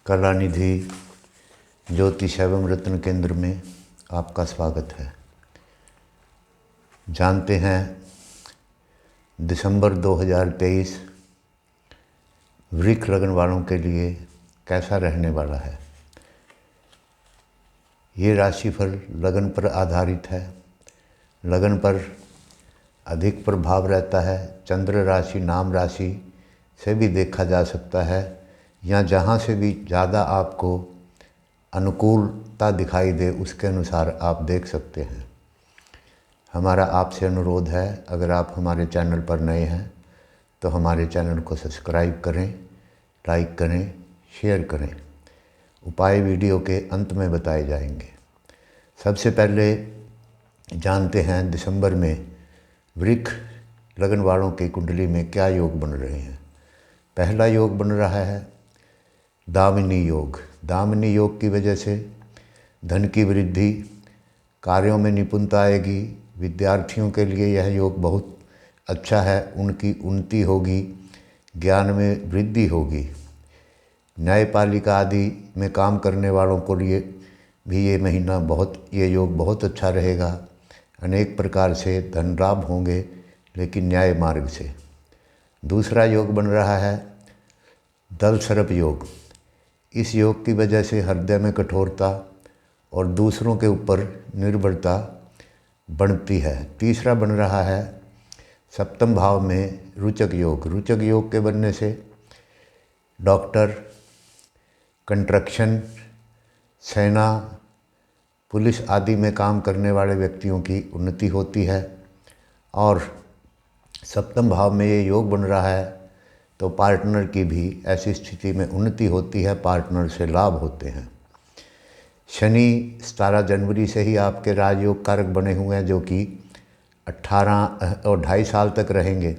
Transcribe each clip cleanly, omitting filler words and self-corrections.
कलानिधि ज्योतिष एवं रत्न केंद्र में आपका स्वागत है। जानते हैं दिसंबर 2023 वृक्ष लगन वालों के लिए कैसा रहने वाला है। ये राशिफल लगन पर आधारित है। लगन पर अधिक प्रभाव रहता है। चंद्र राशि नाम राशि से भी देखा जा सकता है या जहाँ से भी ज़्यादा आपको अनुकूलता दिखाई दे उसके अनुसार आप देख सकते हैं। हमारा आपसे अनुरोध है, अगर आप हमारे चैनल पर नए हैं तो हमारे चैनल को सब्सक्राइब करें, लाइक करें, शेयर करें। उपाय वीडियो के अंत में बताए जाएंगे। सबसे पहले जानते हैं दिसंबर में वृक्ष लगन वालों की कुंडली में क्या योग बन रहे हैं। पहला योग बन रहा है दामिनी योग। दामिनी योग की वजह से धन की वृद्धि, कार्यों में निपुणता आएगी। विद्यार्थियों के लिए यह योग बहुत अच्छा है। उनकी उन्नति होगी, ज्ञान में वृद्धि होगी। न्यायपालिका आदि में काम करने वालों को लिए भी ये महीना ये योग बहुत अच्छा रहेगा। अनेक प्रकार से धन लाभ होंगे, लेकिन न्याय मार्ग से। दूसरा योग बन रहा है दल सर्प योग। इस योग की वजह से हृदय में कठोरता और दूसरों के ऊपर निर्भरता बढ़ती है। तीसरा बन रहा है सप्तम भाव में रुचक योग। रुचक योग के बनने से डॉक्टर, कंस्ट्रक्शन, सेना, पुलिस आदि में काम करने वाले व्यक्तियों की उन्नति होती है। और सप्तम भाव में ये योग बन रहा है तो पार्टनर की भी ऐसी स्थिति में उन्नति होती है, पार्टनर से लाभ होते हैं। शनि 17 जनवरी से ही आपके राजयोग कारक बने हुए हैं, जो कि 18 और 2.5 साल तक रहेंगे।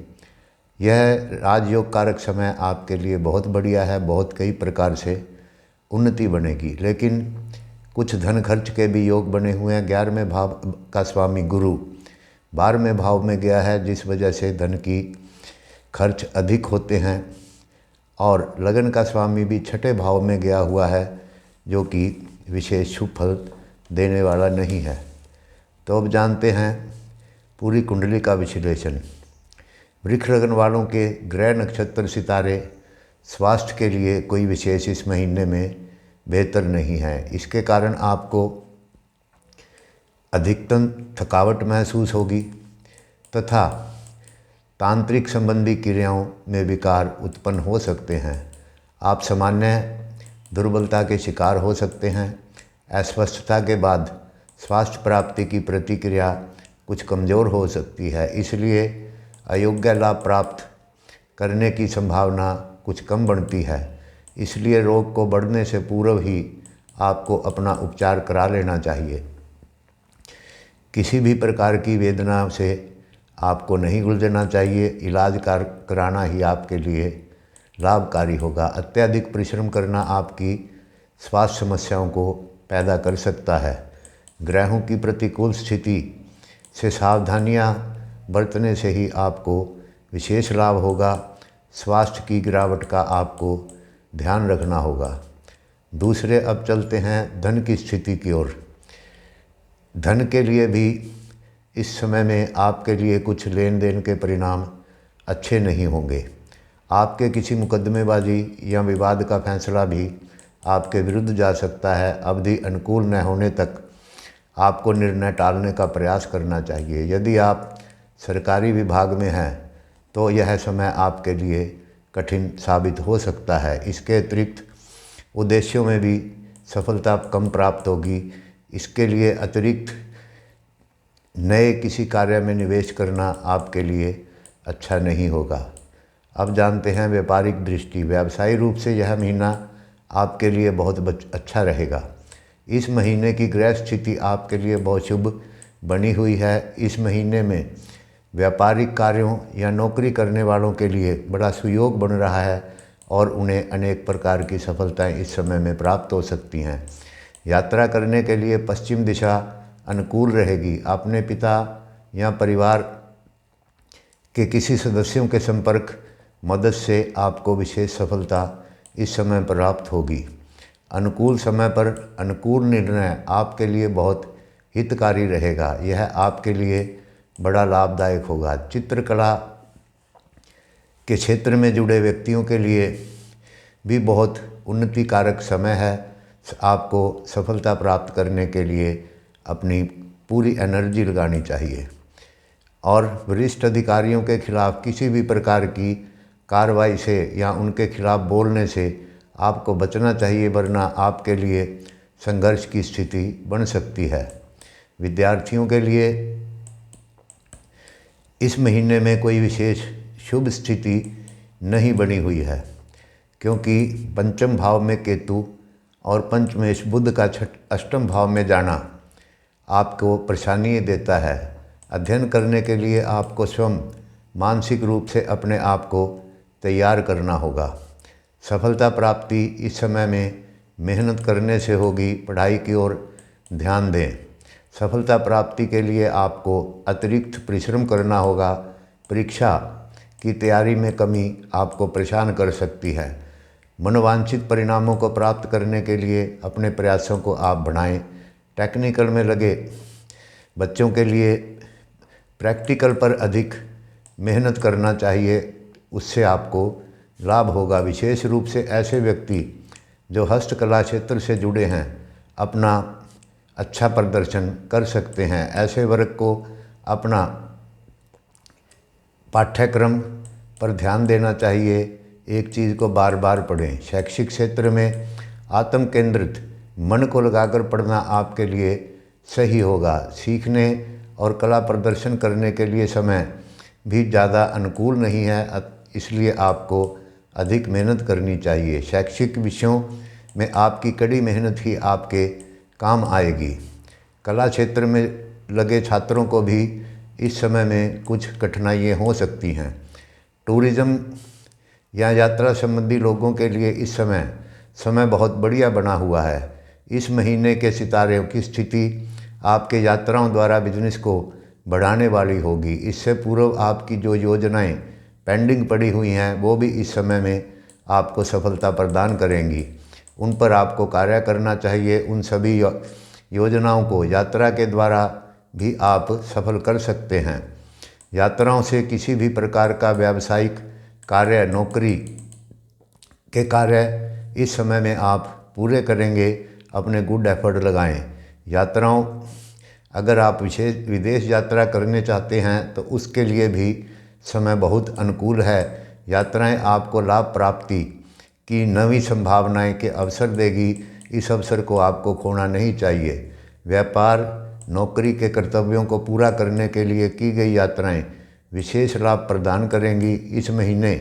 यह राजयोग कारक समय आपके लिए बहुत बढ़िया है। बहुत कई प्रकार से उन्नति बनेगी, लेकिन कुछ धन खर्च के भी योग बने हुए हैं। 11वें भाव का स्वामी गुरु 12वें भाव में गया है, जिस वजह से धन की खर्च अधिक होते हैं। और लगन का स्वामी भी 6ठे भाव में गया हुआ है, जो कि विशेष शुभ फल देने वाला नहीं है। तो अब जानते हैं पूरी कुंडली का विश्लेषण। वृक्ष लगन वालों के ग्रह, नक्षत्र, सितारे स्वास्थ्य के लिए कोई विशेष इस महीने में बेहतर नहीं है। इसके कारण आपको अधिकतम थकावट महसूस होगी तथा तांत्रिक संबंधी क्रियाओं में विकार उत्पन्न हो सकते हैं। आप सामान्य दुर्बलता के शिकार हो सकते हैं। अस्वस्थता के बाद स्वास्थ्य प्राप्ति की प्रतिक्रिया कुछ कमज़ोर हो सकती है, इसलिए अयोग्य लाभ प्राप्त करने की संभावना कुछ कम बनती है। इसलिए रोग को बढ़ने से पूर्व ही आपको अपना उपचार करा लेना चाहिए। किसी भी प्रकार की वेदना से आपको नहीं गुजरना चाहिए। इलाज कराना ही आपके लिए लाभकारी होगा। अत्यधिक परिश्रम करना आपकी स्वास्थ्य समस्याओं को पैदा कर सकता है। ग्रहों की प्रतिकूल स्थिति से सावधानियां बरतने से ही आपको विशेष लाभ होगा। स्वास्थ्य की गिरावट का आपको ध्यान रखना होगा। दूसरे अब चलते हैं धन की स्थिति की ओर। धन के लिए भी इस समय में आपके लिए कुछ लेन देन के परिणाम अच्छे नहीं होंगे। आपके किसी मुकदमेबाजी या विवाद का फैसला भी आपके विरुद्ध जा सकता है। अवधि अनुकूल न होने तक आपको निर्णय टालने का प्रयास करना चाहिए। यदि आप सरकारी विभाग में हैं तो यह समय आपके लिए कठिन साबित हो सकता है। इसके अतिरिक्त उद्देश्यों में भी सफलता कम प्राप्त होगी। इसके लिए अतिरिक्त नए किसी कार्य में निवेश करना आपके लिए अच्छा नहीं होगा। अब जानते हैं व्यापारिक दृष्टि। व्यवसायी रूप से यह महीना आपके लिए बहुत अच्छा रहेगा। इस महीने की ग्रह स्थिति आपके लिए बहुत शुभ बनी हुई है। इस महीने में व्यापारिक कार्यों या नौकरी करने वालों के लिए बड़ा सुयोग बन रहा है और उन्हें अनेक प्रकार की सफलताएं इस समय में प्राप्त हो सकती हैं। यात्रा करने के लिए पश्चिम दिशा अनुकूल रहेगी। अपने पिता या परिवार के किसी सदस्यों के संपर्क मदद से आपको विशेष सफलता इस समय प्राप्त होगी। अनुकूल समय पर अनुकूल निर्णय आपके लिए बहुत हितकारी रहेगा। यह आपके लिए बड़ा लाभदायक होगा। चित्रकला के क्षेत्र में जुड़े व्यक्तियों के लिए भी बहुत उन्नतिकारक समय है। आपको सफलता प्राप्त करने के लिए अपनी पूरी एनर्जी लगानी चाहिए और वरिष्ठ अधिकारियों के खिलाफ किसी भी प्रकार की कार्रवाई से या उनके खिलाफ बोलने से आपको बचना चाहिए, वरना आपके लिए संघर्ष की स्थिति बन सकती है। विद्यार्थियों के लिए इस महीने में कोई विशेष शुभ स्थिति नहीं बनी हुई है, क्योंकि पंचम भाव में केतु और पंचमेश बुध का अष्टम भाव में जाना आपको परेशानी देता है। अध्ययन करने के लिए आपको स्वयं मानसिक रूप से अपने आप को तैयार करना होगा। सफलता प्राप्ति इस समय में मेहनत करने से होगी। पढ़ाई की ओर ध्यान दें। सफलता प्राप्ति के लिए आपको अतिरिक्त परिश्रम करना होगा। परीक्षा की तैयारी में कमी आपको परेशान कर सकती है। मनोवांछित परिणामों को प्राप्त करने के लिए अपने प्रयासों को आप बढ़ाएं। टेक्निकल में लगे बच्चों के लिए प्रैक्टिकल पर अधिक मेहनत करना चाहिए, उससे आपको लाभ होगा। विशेष रूप से ऐसे व्यक्ति जो हस्तकला क्षेत्र से जुड़े हैं अपना अच्छा प्रदर्शन कर सकते हैं। ऐसे वर्ग को अपना पाठ्यक्रम पर ध्यान देना चाहिए। एक चीज़ को बार बार पढ़ें। शैक्षिक क्षेत्र में आत्म केंद्रित मन को लगाकर पढ़ना आपके लिए सही होगा। सीखने और कला प्रदर्शन करने के लिए समय भी ज़्यादा अनुकूल नहीं है, इसलिए आपको अधिक मेहनत करनी चाहिए। शैक्षिक विषयों में आपकी कड़ी मेहनत ही आपके काम आएगी। कला क्षेत्र में लगे छात्रों को भी इस समय में कुछ कठिनाइयाँ हो सकती हैं। टूरिज़्म या यात्रा संबंधी लोगों के लिए इस समय बहुत बढ़िया बना हुआ है। इस महीने के सितारों की स्थिति आपके यात्राओं द्वारा बिजनेस को बढ़ाने वाली होगी। इससे पूर्व आपकी जो योजनाएं पेंडिंग पड़ी हुई हैं वो भी इस समय में आपको सफलता प्रदान करेंगी। उन पर आपको कार्य करना चाहिए। उन सभी योजनाओं को यात्रा के द्वारा भी आप सफल कर सकते हैं। यात्राओं से किसी भी प्रकार का व्यावसायिक कार्य, नौकरी के कार्य इस समय में आप पूरे करेंगे। अपने गुड एफर्ट लगाएं। यात्राओं अगर आप विदेश यात्रा करने चाहते हैं तो उसके लिए भी समय बहुत अनुकूल है। यात्राएं आपको लाभ प्राप्ति की नवी संभावनाएं के अवसर देगी। इस अवसर को आपको खोना नहीं चाहिए। व्यापार, नौकरी के कर्तव्यों को पूरा करने के लिए की गई यात्राएं विशेष लाभ प्रदान करेंगी। इस महीने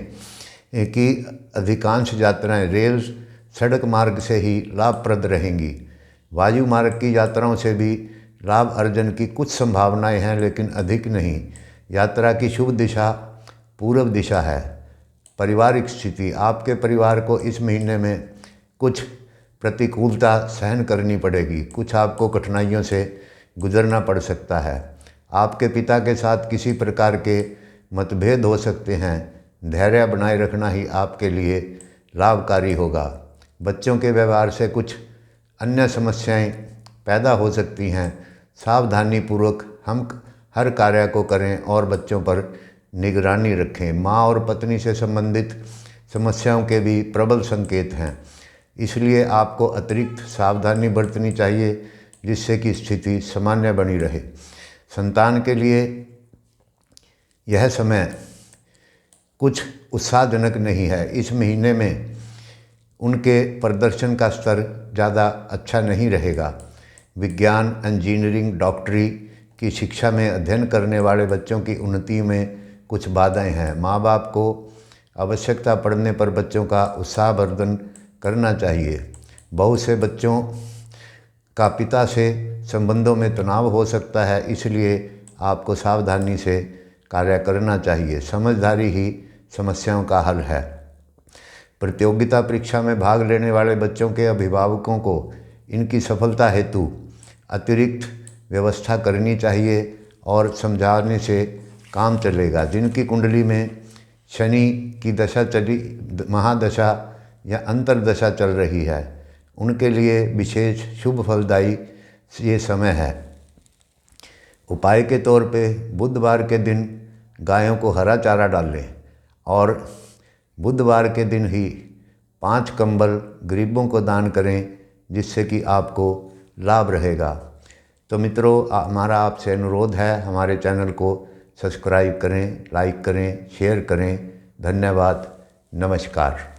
की अधिकांश यात्राएं रेल, सड़क मार्ग से ही लाभप्रद रहेंगी। वायु मार्ग की यात्राओं से भी लाभ अर्जन की कुछ संभावनाएं हैं, लेकिन अधिक नहीं। यात्रा की शुभ दिशा पूर्व दिशा है। पारिवारिक स्थिति, आपके परिवार को इस महीने में कुछ प्रतिकूलता सहन करनी पड़ेगी। कुछ आपको कठिनाइयों से गुजरना पड़ सकता है। आपके पिता के साथ किसी प्रकार के मतभेद हो सकते हैं। धैर्य बनाए रखना ही आपके लिए लाभकारी होगा। बच्चों के व्यवहार से कुछ अन्य समस्याएं पैदा हो सकती हैं। सावधानी पूर्वक हम हर कार्य को करें और बच्चों पर निगरानी रखें। माँ और पत्नी से संबंधित समस्याओं के भी प्रबल संकेत हैं, इसलिए आपको अतिरिक्त सावधानी बरतनी चाहिए जिससे कि स्थिति सामान्य बनी रहे। संतान के लिए यह समय कुछ उत्साहजनक नहीं है। इस महीने में उनके प्रदर्शन का स्तर ज़्यादा अच्छा नहीं रहेगा। विज्ञान, इंजीनियरिंग, डॉक्टरी की शिक्षा में अध्ययन करने वाले बच्चों की उन्नति में कुछ बाधाएं हैं। माँ बाप को आवश्यकता पड़ने पर बच्चों का उत्साहवर्धन करना चाहिए। बहुत से बच्चों का पिता से संबंधों में तनाव हो सकता है, इसलिए आपको सावधानी से कार्य करना चाहिए। समझदारी ही समस्याओं का हल है। प्रतियोगिता परीक्षा में भाग लेने वाले बच्चों के अभिभावकों को इनकी सफलता हेतु अतिरिक्त व्यवस्था करनी चाहिए और समझाने से काम चलेगा। जिनकी कुंडली में शनि की दशा चली, महादशा या अंतरदशा चल रही है, उनके लिए विशेष शुभ फलदायी ये समय है। उपाय के तौर पे बुधवार के दिन गायों को हरा चारा डालें और बुधवार के दिन ही 5 कंबल गरीबों को दान करें, जिससे कि आपको लाभ रहेगा। तो मित्रों, हमारा आपसे अनुरोध है, हमारे चैनल को सब्सक्राइब करें, लाइक करें, शेयर करें। धन्यवाद। नमस्कार।